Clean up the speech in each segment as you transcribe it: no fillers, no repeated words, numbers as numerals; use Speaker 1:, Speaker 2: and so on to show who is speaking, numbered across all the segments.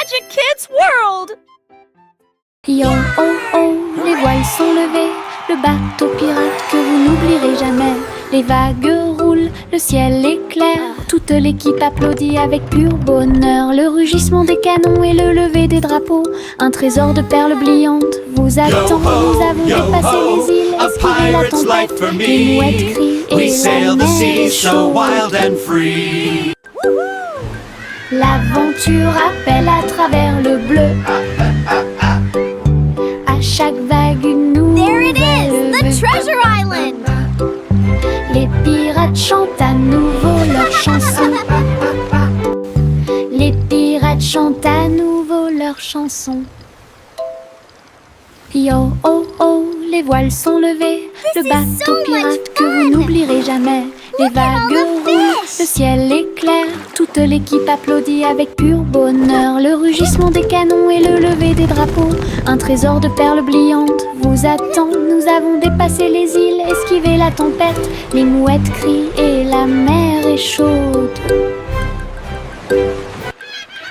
Speaker 1: Magic Kids World!
Speaker 2: Yo oh oh, les voiles sont levées, le bateau pirate que vous n'oublierez jamais. Les vagues roulent, le ciel est clair, toute l'équipe applaudit avec pur bonheur. Le rugissement des canons et le lever des drapeaux, un trésor de perles brillantes vous attend. Nous avons dépassé les îles, esquivé la tempête, les mouettes crient et la mer est chaude. L'aventure appelle à travers le bleu. À chaque vague une nouvelle
Speaker 1: The
Speaker 2: vue.
Speaker 1: Treasure Island!
Speaker 2: Les pirates chantent à nouveau leur chanson. Les pirates chantent à nouveau leur chanson. Yo oh oh, les voiles sont levées, le bateau pirate que vous n'oublierez jamais. Les vagues roulent, le ciel est clair, toute l'équipe applaudit avec pur bonheur. Le rugissement des canons et le lever des drapeaux, un trésor de perles brillantes vous attend. Nous avons dépassé les îles, esquivé la tempête, les mouettes crient et la mer est chaude.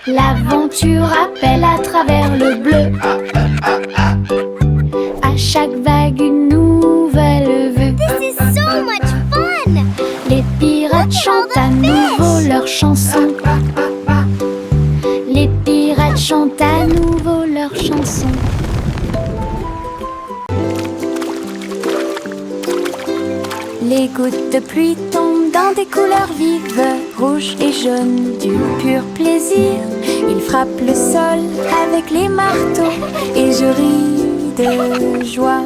Speaker 2: L'aventure appelle à travers le bleu. À chaque vague une nouvelle vue.
Speaker 1: This is so much fun!
Speaker 2: Les pirates chantent à nouveau leur chanson. Les pirates chantent à nouveau leur chanson. Les gouttes de pluie tombent dans des couleurs vives, rouge et jaune, du pur plaisir. Ils frappent le sol avec les marteaux et je ris de joie.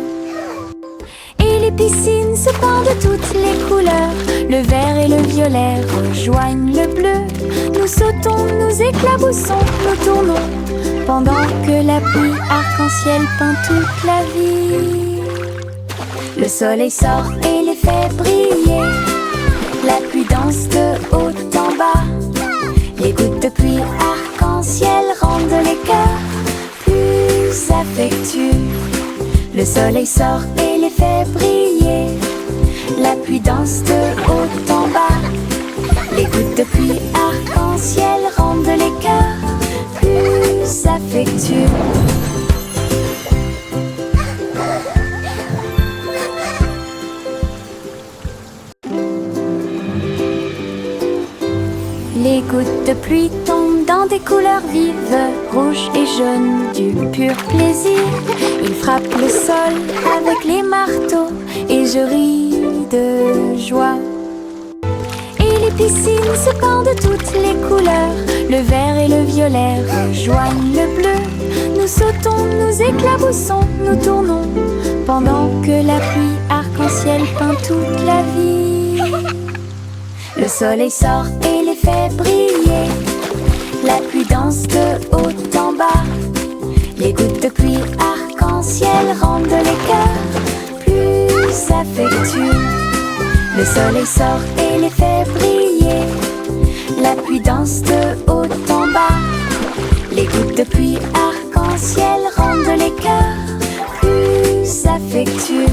Speaker 2: Et les piscines se pendent de toutes les couleurs, le vert et le violet rejoignent le bleu. Nous sautons, nous éclaboussons, nous tournons, pendant que la pluie arc-en-ciel peint toute la vie. Le soleil sort et les fait briller, la pluie danse de haut en bas. Les gouttes de pluie arc-en-ciel rendent les cœurs plus affectueux. Le soleil sort et les fait briller, la pluie danse de haut en bas. Les gouttes de pluie arc-en-ciel rendent les cœurs plus affectueux. Les gouttes de pluie tombent dans des couleurs vives, rouge et jaune, du pur plaisir. Ils frappent le sol avec les marteaux et je ris de joie. Et les piscines se pendent de toutes les couleurs, le vert et le violet rejoignent le bleu. Nous sautons, nous éclaboussons, nous tournons, pendant que la pluie arc-en-ciel peint toute la vie. Le soleil sort et les fait briller, la pluie danse de haut en bas. Les gouttes de pluie arc-en-ciel rendent les cœurs plus affectueux. Le soleil sort et les fait briller, la pluie danse de haut en bas. Les gouttes de pluie arc-en-ciel rendent les cœurs plus affectueux.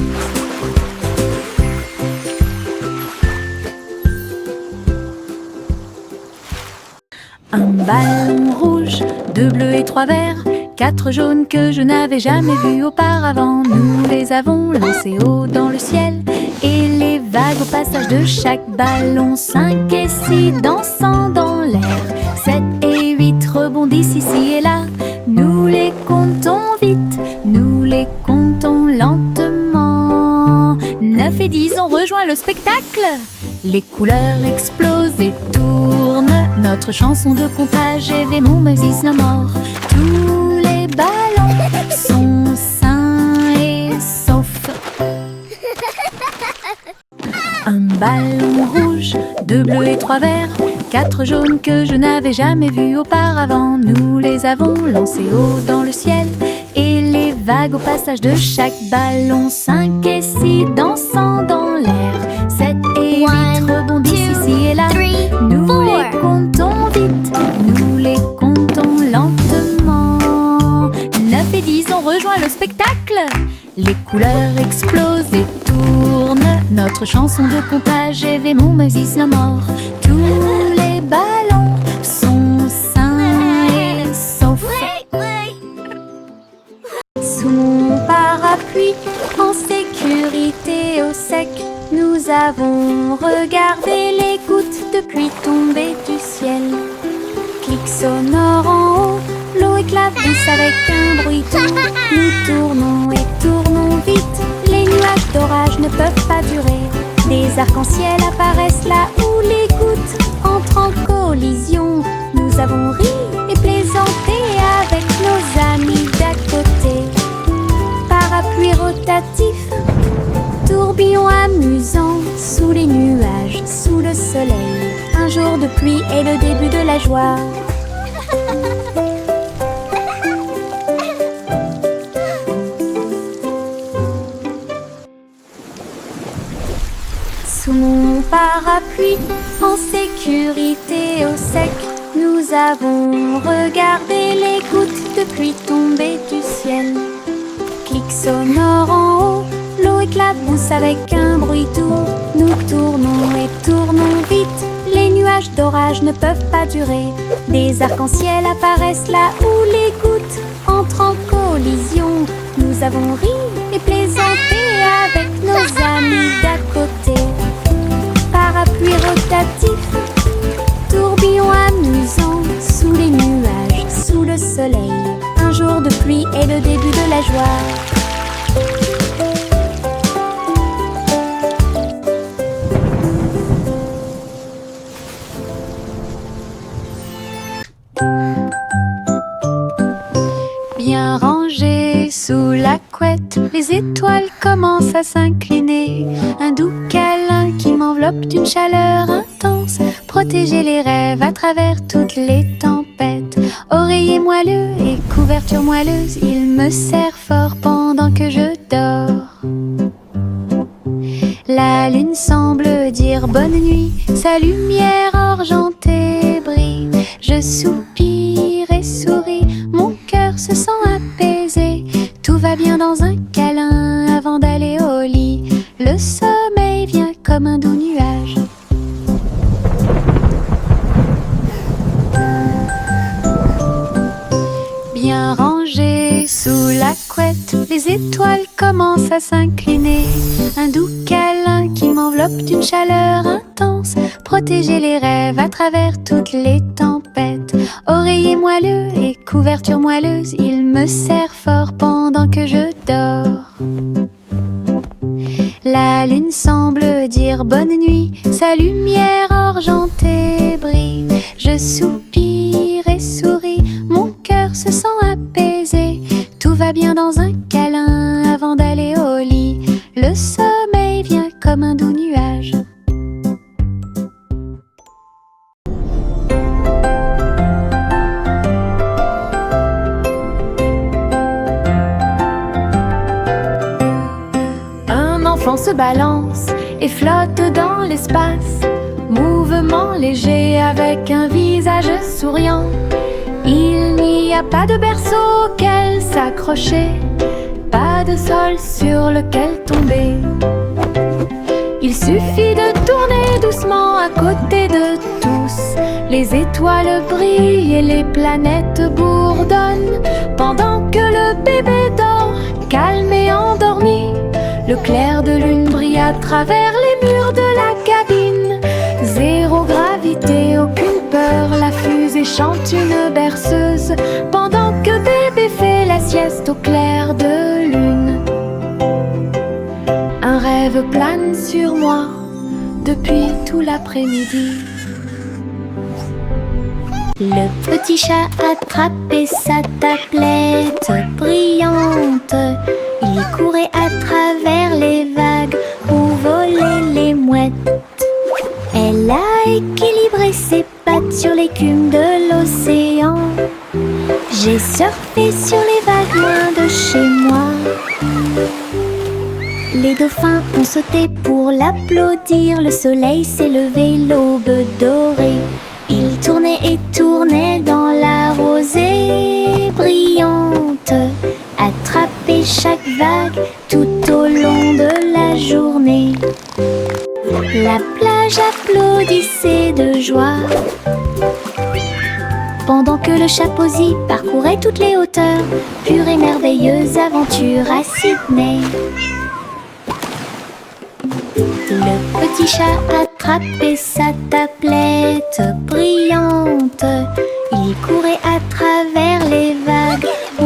Speaker 2: Un ballon rouge, 2 bleus et 3 verts, 4 jaunes que je n'avais jamais vus auparavant. Nous les avons lancés haut dans le ciel, et les vagues au passage de chaque ballon, 5 et 6 dansant dans l'air, 7 et 8 rebondissent ici et là. Nous les comptons vite, nous les comptons lentement. 9 et 10 ont rejoint le spectacle. Les couleurs explosent et tournent, notre chanson de comptage est mon Moses no more. Tous les ballons sont sains et saufs. Un ballon rouge, 2 bleus et 3 verts, 4 jaunes que je n'avais jamais vus auparavant. Nous les avons lancés haut dans le ciel, et les vagues au passage de chaque ballon, 5 et 6 dansant dans l'air, 7 et 8 rebondissent ici et là. Nous les comptons vite, nous les comptons lentement. 9 et 10 ont rejoint le spectacle. Les couleurs explosent et tournent, notre chanson de comptage est mon Moses no more. Tous les ballons sont sains et saufs. avec un bruit doux. Nous tournons et tournons vite. Les nuages d'orage ne peuvent pas durer. Des arcs-en-ciel apparaissent là où les gouttes entrent en collision. Nous avons ri et plaisanté avec nos amis d'à côté. Parapluie rotatif, tourbillon amusant, sous les nuages, sous le soleil. Un jour de pluie est le début de la joie. Sous mon parapluie, en sécurité au sec, nous avons regardé les gouttes de pluie tomber du ciel. Clic sonore en haut, l'eau éclabousse avec un bruit doux. Nous tournons et tournons vite, les nuages d'orage ne peuvent pas durer. Des arcs-en-ciel apparaissent là où les gouttes entrent en collision. Nous avons ri et plaisanté avec nos amis d'à côté. Parapluie rotatif, tourbillon amusant, sous les nuages, sous le soleil. Un jour de pluie est le début de la joie. Bien rangées sous la couette, les étoiles commencent à s'incliner. Un doux câlin qui m'enveloppe d'une chaleur intense. Protéger les rêves à travers toutes les tempêtes. Oreiller moelleux et couverture moelleuse, il me serre fort pendant que je dors. La lune semble dire bonne nuit, sa lumière argentée brille. Je soupire et souris, mon cœur se sent apaisé. Tout va bien dans un câlin avant d'aller au lit. Le sommeil vient comme un doux nuage. Bien rangées sous la couette, les étoiles commencent à s'incliner. Un doux câlin qui m'enveloppe d'une chaleur intense. Protéger les rêves à travers toutes les tempêtes. Oreiller moelleux et couverture moelleuse, il me serre fort pendant que je dors. La lune semble dire bonne nuit, sa lumière argentée brille. Je soupire et souris, mon cœur se sent apaisé. Tout va bien dans un câlin avant d'aller au lit. Le sommeil vient comme un doux nuage. Un enfant se balance et flotte dans l'espace. Mouvement léger avec un visage souriant. Il n'y a pas de berceau auquel s'accrocher, pas de sol sur lequel tomber. Il suffit de tourner doucement à côté de tous. Les étoiles brillent et les planètes bourdonnent. Pendant que le bébé dort, calme et endormi, le clair de lune brille à travers les murs de la cabine. Zéro gravité, aucune peur, la fusée chante une berceuse. Pendant que bébé fait la sieste au clair de lune. Un rêve plane sur moi depuis tout l'après-midi. Le petit chat attrapait sa tablette brillante. Il courait à travers les vagues où volaient les mouettes. Elle a équilibré ses pattes sur l'écume de l'océan. J'ai surfé sur les vagues loin de chez moi. Les dauphins ont sauté pour l'applaudir. Le soleil s'est levé, l'aube dorée. Il tournait et tournait dans la rosée brillante. Attrapait chaque vague tout au long de la journée. La plage applaudissait de joie pendant que le chapeauzi parcourait toutes les hauteurs. Pure et merveilleuse aventure à Sydney. Le petit chat attrapait sa tablette brillante. Il courait à travers les vagues où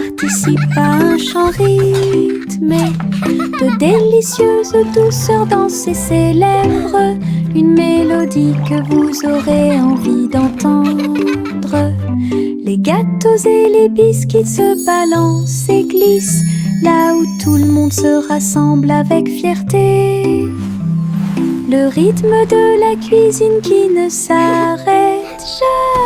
Speaker 2: participe à un chant rythmé de délicieuse douceur dans ses lèvres, une mélodie que vous aurez envie d'entendre. Les gâteaux et les biscuits se balancent et glissent là où tout le monde se rassemble avec fierté. Le rythme de la cuisine qui ne s'arrête jamais.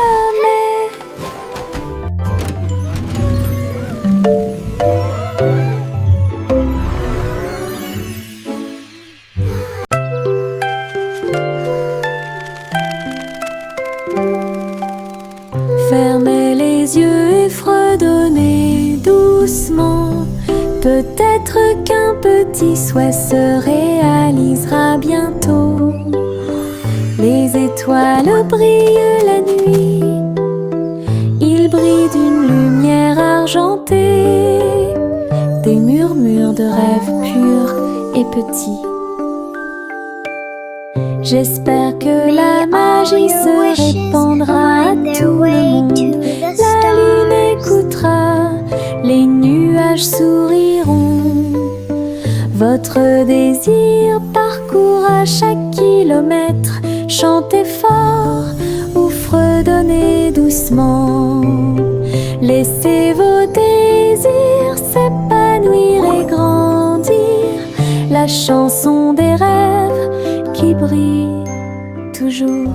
Speaker 2: Fermez les yeux et fredonnez doucement. Peut-être qu'un petit souhait se réalisera bientôt. Les étoiles brillent la nuit, ils brillent d'une lumière argentée, des murmures de rêves purs et petits. J'espère que la magie se répandra à tout le monde. La lune écoutera, les nuages souriront. Votre désir parcourra chaque kilomètre. Chantez fort ou fredonnez doucement. Laissez vos désirs s'épanouir et grandir. La chanson des rêves qui brille toujours.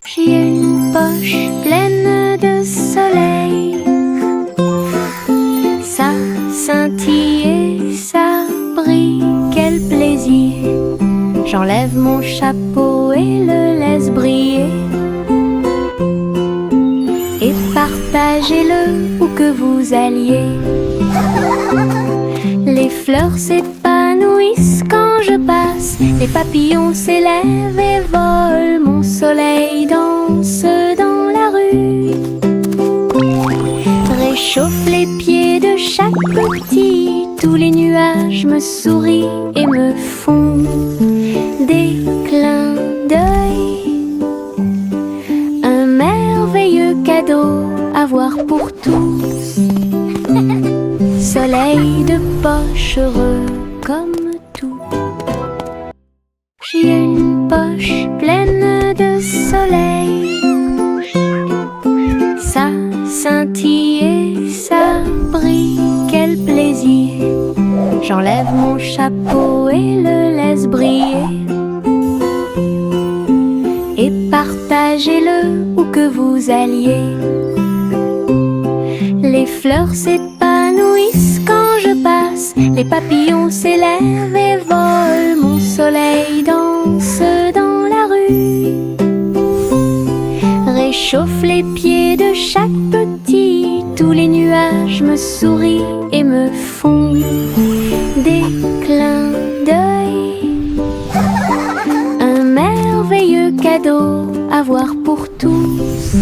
Speaker 2: J'ai une poche pleine de soleil, ça scintille et ça brille, quel plaisir. J'enlève mon chapeau et le laisse briller. Et partagez-le où que vous alliez. Les fleurs s'épanouissent quand je passe, les papillons s'élèvent et volent, mon soleil danse dans la rue. Réchauffe les pieds de chaque petit, tous les nuages me sourient et me font des clins d'œil. Un merveilleux cadeau à voir pour tous. Soleil de poche heureux comme tout. J'ai une poche pleine de soleil, ça scintille et ça brille, quel plaisir. J'enlève mon chapeau et le laisse briller. Et partagez-le où que vous alliez. Les fleurs s'épanouissent quand je passe, les papillons s'élèvent et volent, mon soleil danse dans la rue. Réchauffe les pieds de chaque petit, tous les nuages me sourient et me font des clins d'œil. Un merveilleux cadeau à voir pour tous.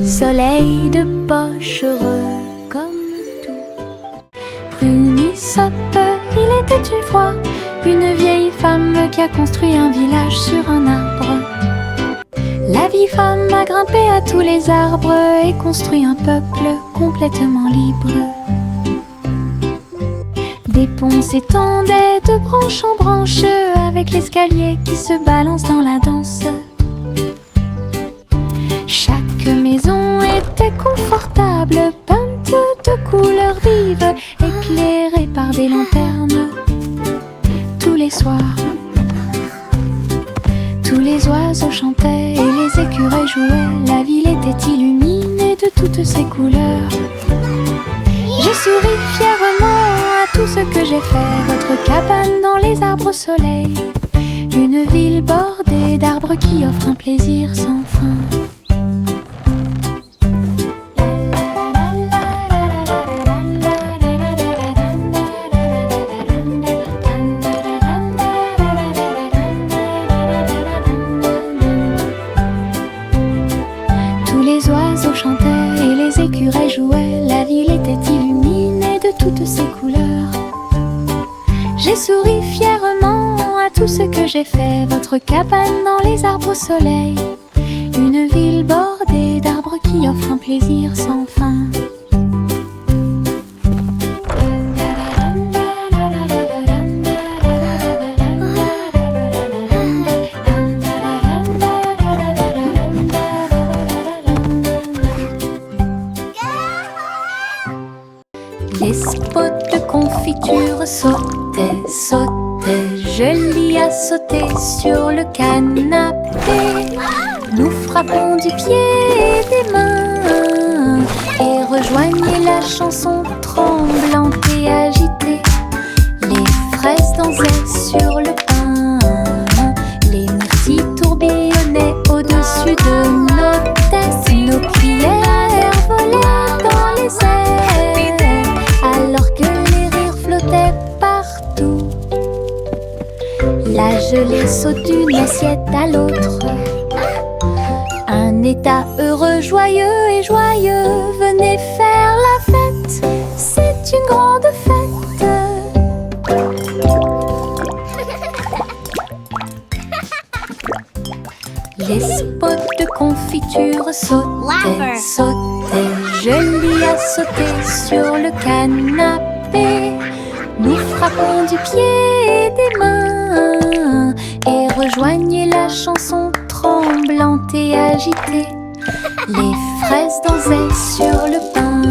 Speaker 2: Soleil de poche heureux comme tout. Prunissop, il était une fois une vieille femme qui a construit un village sur un arbre. La vieille femme a grimpé à tous les arbres et construit un peuple complètement libre. Des ponts s'étendaient de branche en branche avec l'escalier qui se balance dans la danse. Chaque maison était confortable, peinte de couleurs vives, éclairée par des lanternes. Tous les soirs, tous les oiseaux chantaient et les écureuils jouaient. La ville était illuminée de toutes ses couleurs. J'ai souri fièrement à tout ce que j'ai fait. Votre cabane dans les arbres au soleil, une ville bordée d'arbres qui offre un plaisir sans fin. Jouait, la ville était illuminée de toutes ses couleurs. J'ai souri fièrement à tout ce que j'ai fait. Votre cabane dans les arbres au soleil, une ville bordée d'arbres qui offrent un plaisir sans fin. Les spots de confiture sautaient, sautaient. Je l'y ai sauté sur le canapé. Nous frappons du pied et des mains et rejoignez la chanson tremblante et agitée. Les fraises dansaient sur le pain, les myrtilles tourbillonnaient au-dessus de nos têtes. Nos cuillères volaient dans les airs alors que les rires flottaient partout. La gelée saute d'une assiette à l'autre. Un état heureux, joyeux et joyeux. Venez faire la fête, c'est une grande fête. Les spots de confiture sautaient, sautaient. Je l'y ai sauté sur le canapé. Nous frappons du pied et des mains et rejoignez la chanson tremblante et agitée. Les fraises dansaient sur le pain,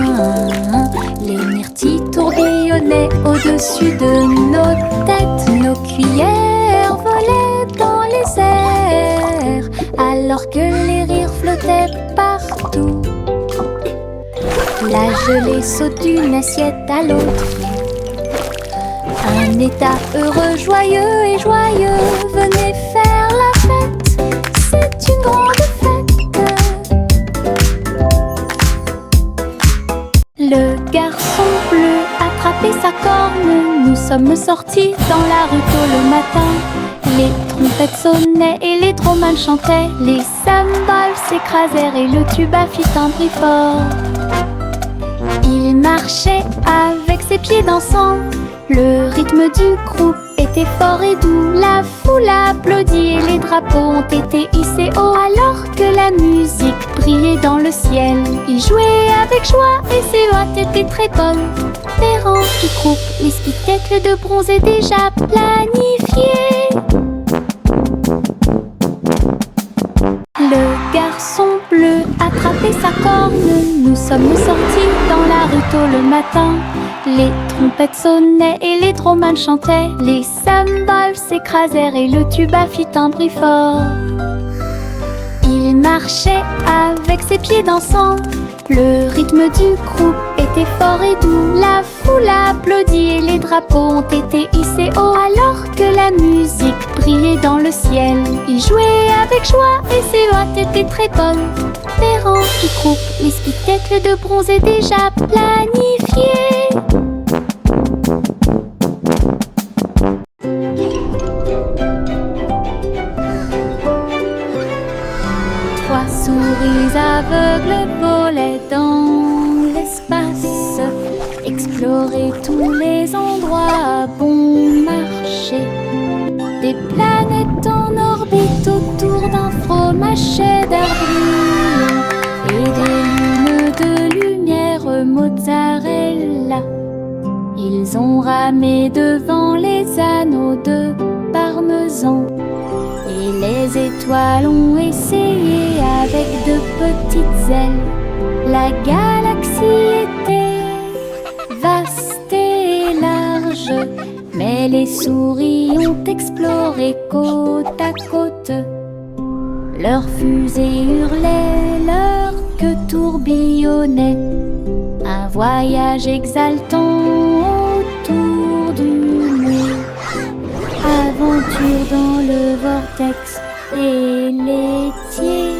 Speaker 2: les myrtilles tourbillonnaient au-dessus de nos têtes. Nos cuillères volaient dans les airs alors que les rires flottaient partout. La gelée saute d'une assiette à l'autre. Un état heureux, joyeux et joyeux. Venez faire la fête, c'est une grande fête. Le garçon bleu attrapait sa corne. Nous sommes sortis dans la rue tôt le matin. Les trompettes sonnaient et les dromans chantaient. Les cymbales s'écrasèrent et le tuba fit un bruit fort. Il marchait avec ses pieds dansants. Le rythme du groupe était fort et doux. La foule applaudit et les drapeaux ont été hissés haut alors que la musique brillait dans le ciel. Ils jouaient avec joie et ses hôtes étaient très bonnes. Les rangs du groupe, les spectacles de bronze est déjà planifiés. Le garçon bleu attrapait sa corne. Nous sommes sortis dans la rue tôt le matin. Les trompettes sonnaient et les dromans chantaient. Les cymbales s'écrasèrent et le tuba fit un bruit fort. Il marchait avec ses pieds dansants. Le rythme du groupe était fort et doux. La foule applaudit et les drapeaux ont été hissés haut alors que la musique brillait dans le ciel. Ils jouaient avec joie et ses hôtes étaient très bonnes. Les rangs du groupe, les spectacles de bronze est déjà planifiés. Trois souris aveugles volaient dans l'espace, explorer tous les endroits à bon marché. Des planètes en orbite autour d'un fromage cheddar brillant et des lunes de lumière mozzarella. Ils ont ramé devant les anneaux de parmesan et les étoiles ont essayé avec de petites ailes. La galaxie était vaste et large, mais les souris ont exploré côte à côte. Leurs fusées hurlaient, leur queue tourbillonnait. Un voyage exaltant autour du monde. Aventure dans le vortex et laitier.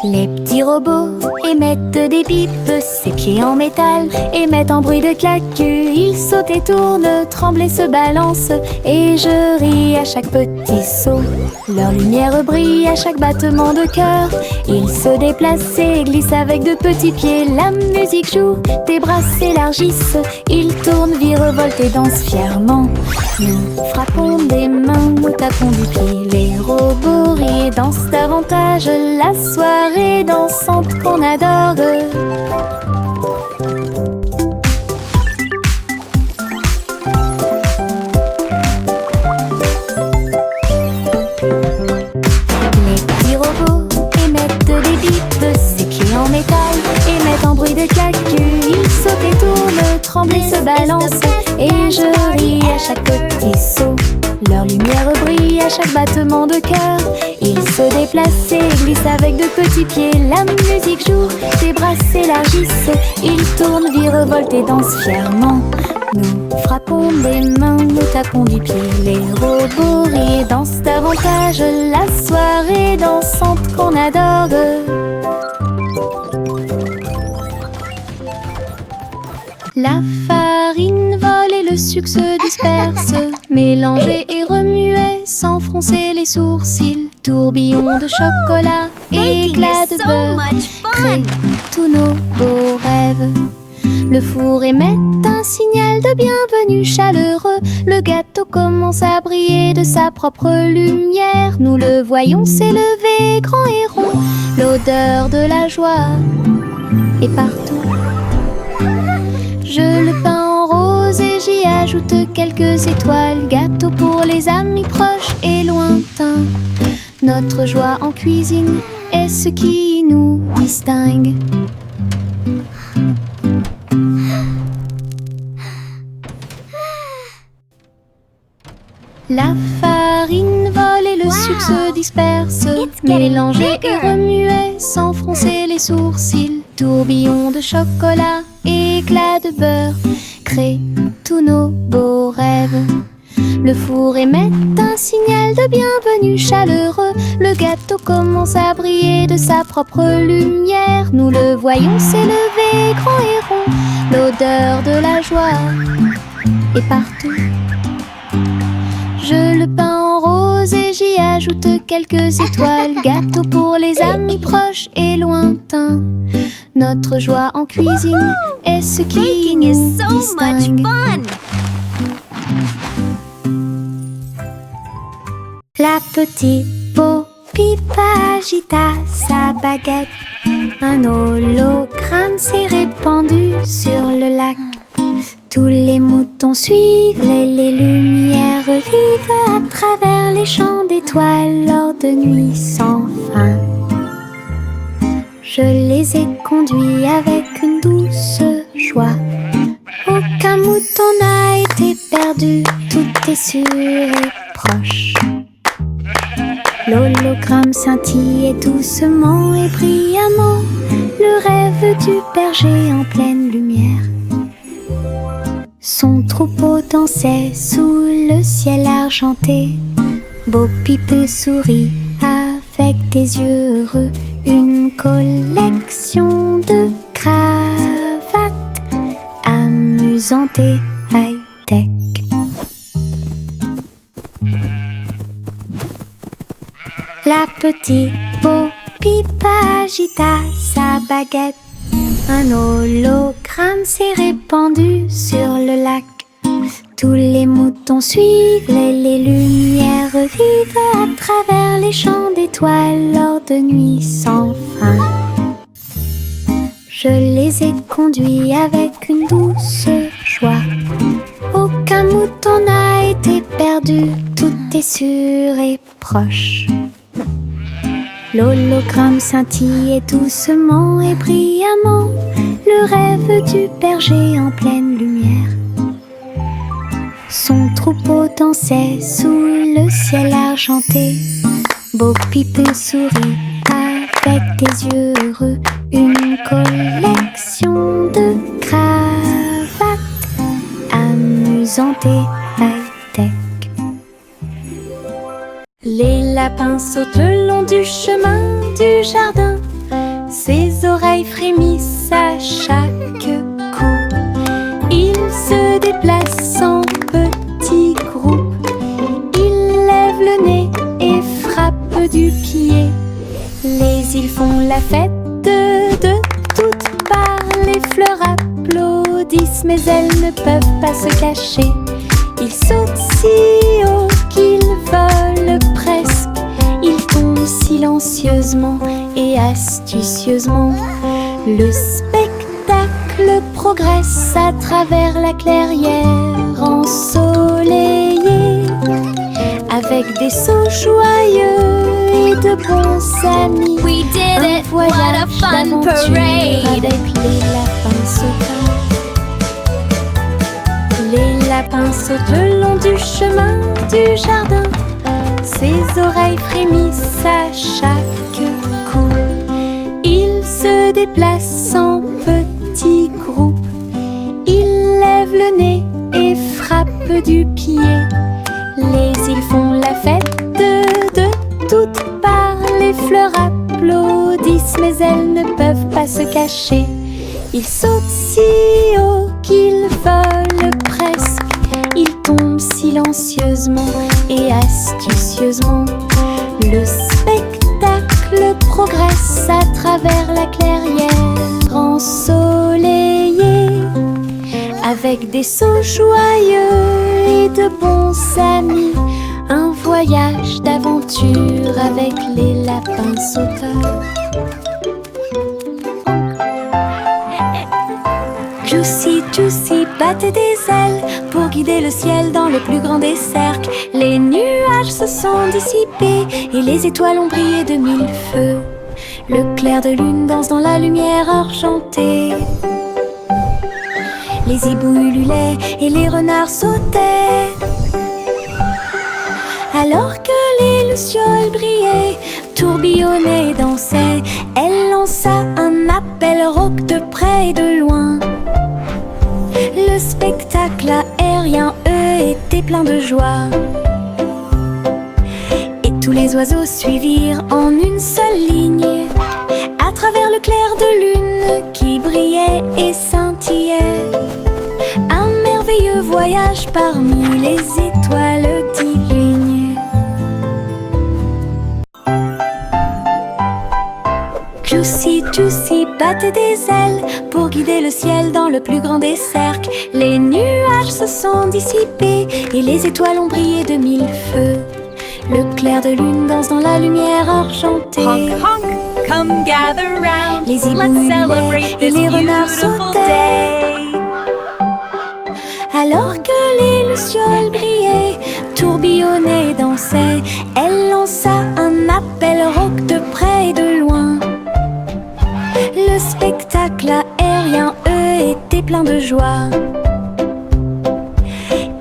Speaker 2: Les petits robots émettent des pipes, ses pieds en métal émettent un bruit de claque. Ils sautent et tournent, tremblent et se balancent, et je ris à chaque petit saut. Leur lumière brille à chaque battement de cœur. Ils se déplacent et glissent avec de petits pieds. La musique joue, des bras s'élargissent, ils tournent, virevoltent et dansent fièrement. Nous frappons des mains, nous tapons du pied. Les robots rient et dansent davantage, la soirée dansante qu'on adore. Les petits robots émettent des bips, ses pieds en métal émettent un bruit de claque. Ils sautent et tournent, tremblent et se balancent, et je ris à chaque petit saut. Leur lumière brille à chaque battement de cœur. Ils se déplacent et glissent avec de petits pieds. La musique joue, des bras s'élargissent, ils tournent, virevoltent et dansent fièrement. Nous frappons des mains, nous tapons du pied. Les robots rient et dansent davantage, la soirée dansante qu'on adore. La farine vole et le sucre se disperse, mélangez et remuez sans froncer les sourcils. Tourbillon de chocolat, éclat de beurre, créent tous nos beaux rêves. Le four émet un signal de bienvenue chaleureux. Le gâteau commence à briller de sa propre lumière. Nous le voyons s'élever grand et rond. L'odeur de la joie est partout. Je le peins en rose et j'y ajoute quelques étoiles. Gâteau pour les amis proches et lointains. Notre joie en cuisine est ce qui nous distingue. La farine vole et le sucre se disperse, mélangez et remuez sans froncer les sourcils. Tourbillon de chocolat, éclat de beurre, créent tous nos beaux rêves. Le four émet un signal de bienvenue chaleureux. Le gâteau commence à briller de sa propre lumière. Nous le voyons s'élever grand et rond. L'odeur de la joie est partout. Je le peins en rose et j'y ajoute quelques étoiles. Gâteau pour les amis proches et lointains. Notre joie en cuisine est ce qui nous distingue. La petite Bo-Peep agita sa baguette. Un hologramme s'est répandu sur le lac. Tous les moutons suivent les lumières vives à travers les champs d'étoiles lors de nuits sans fin. Je les ai conduits avec une douce joie. Aucun mouton n'a été perdu, tout est sûr et proche. L'hologramme scintillait doucement et brillamment, le rêve du berger en pleine lumière. Son troupeau dansait sous le ciel argenté. Bo-Peep sourit avec des yeux heureux. Une collection de cravates amusantes et high-tech. La petite Bo-Peep agita sa baguette. Un hologramme s'est répandu sur le lac. Tous les moutons suivent les lumières vives à travers les champs d'étoiles lors de nuits sans fin. Je les ai conduits avec une douce joie. Aucun mouton n'a été perdu, tout est sûr et proche. L'hologramme scintillait doucement et brillamment, le rêve du berger en pleine lumière. Son troupeau dansait sous le ciel argenté. Bo-Peep sourit avec des yeux heureux. Une collection de cravates amusantes et high-tech. Les lapins sautent le long du chemin du jardin. Ses oreilles frémissent à chaque coup. Il se déplace en petits groupes. Il lève le nez et frappe du pied. Les îles font la fête de toutes parts. Les fleurs applaudissent, mais elles ne peuvent pas se cacher. Ils sautent si haut qu'ils volent presque. Ils tombent silencieusement et astucieusement. Le spectacle progresse à travers la clairière ensoleillée, avec des sauts joyeux et de bons amis.
Speaker 1: We did it! What a fun parade!
Speaker 2: Avec les lapins sautants. Les lapins sautent le long du chemin du jardin. Ses oreilles frémissent à chaque coup. Il se déplace en petits groupes. Il lève le nez et frappe du pied. Les îles font la fête de toutes parts. Les fleurs applaudissent, mais elles ne peuvent pas se cacher. Ils sautent si haut qu'ils volent presque. Ils tombent silencieusement et astucieusement. Le spectacle progresse à travers la clairière ensoleillée, avec des sauts joyeux et de bons amis. Un voyage d'aventure avec les lapins sauteurs. Juicy, Juicy battait des ailes pour guider le ciel dans le plus grand des cercles. Les nuages se sont dissipés et les étoiles ont brillé de mille feux. Le clair de lune danse dans la lumière argentée. Les hiboux ululaient et les renards sautaient. Alors que les lucioles brillaient, tourbillonnaient et dansaient, elle lança un appel rauque de près et de loin. Le spectacle aérien, eux, était plein de joie. Et tous les oiseaux suivirent en une seule ligne, à travers le clair de lune qui brillait et scintillait. Un merveilleux voyage parmi les étoiles divines. Juicy, Juicy battait des ailes pour guider le ciel dans le plus grand des cercles. Les nuages se sont dissipés et les étoiles ont brillé de mille feux. Le clair de lune danse dans la lumière argentée.
Speaker 3: Honk, honk, come gather round.
Speaker 2: Les hiboux
Speaker 3: Let's
Speaker 2: ululaient
Speaker 3: celebrate
Speaker 2: et
Speaker 3: this
Speaker 2: les renards
Speaker 3: beautiful
Speaker 2: sautaient.
Speaker 3: day.
Speaker 2: Alors que les lucioles brillaient, tourbillonnaient et dansaient, elle lança un appel rauque de près et de loin. Le spectacle aérien, eux, était plein de joie.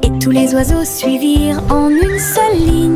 Speaker 2: Et tous les oiseaux suivirent en une seule ligne,